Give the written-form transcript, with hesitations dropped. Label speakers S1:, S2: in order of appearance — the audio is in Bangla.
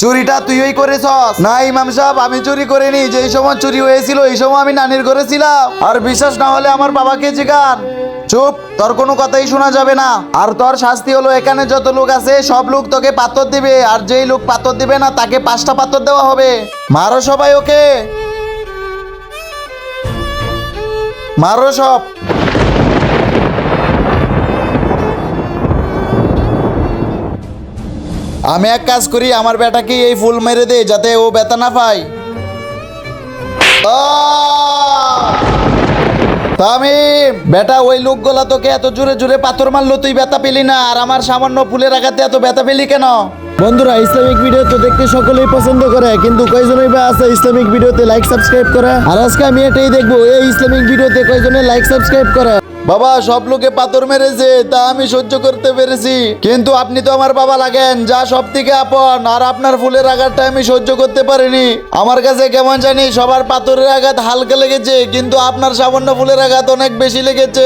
S1: চুরিটা তুইই করেছস? না ইমাম সাহেব, আমি চুরি করিনি। যেই সময় চুরি হয়েছিল এই সময় আমি নানির ঘরে ছিলাম। আর বিশ্বাস না হলে আমার বাবাকে জিজ্ঞান। চুপ, তোর কোনো কথাই শোনা যাবে না। আর তোর শাস্তি হলো, এখানে যত লোক আছে সব লোক তোকে পাথর দিবে, আর যেই লোক পাথর দিবে না তাকে 5টা পাথর দেওয়া হবে। মারো সবাই ওকে, মারো সব। আমি এক কাজ করি, আমার বেটাকে এই ফুল মেরে দে যাতে ও ব্যথা না পায়। তামিম বেটা, ওই লোকগুলা তোকে এত জোরে জোরে পাথর মারলো, তুই ব্যথা পেলি না, আর আমার সামান্য ফুলের আঘাতে এত ব্যথা পেলি কেন?
S2: বন্ধুরা, ইসলামিক ভিডিও তো দেখতে সকলেই পছন্দ করে, কিন্তু কয়জনই বা আছে ইসলামিক ভিডিওতে লাইক সাবস্ক্রাইব করে? আর আজকে আমি এটাই দেখবো, এই ইসলামিক ভিডিওতে কয়জনে লাইক সাবস্ক্রাইব করে।
S1: বাবা, সব লোকে পাথর মেরেছে তা আমি সহ্য করতে পেরেছি, কিন্তু আপনি তো আমার বাবা লাগেন, যা সব থেকে আপন, আর আপনার ফুলের আঘাতটা আমি সহ্য করতে পারিনি। আমার কাছে কেমন জানি সবার পাথরের আঘাত হালকা লেগেছে, কিন্তু আপনার সামান্য ফুলের আঘাত অনেক বেশি লেগেছে।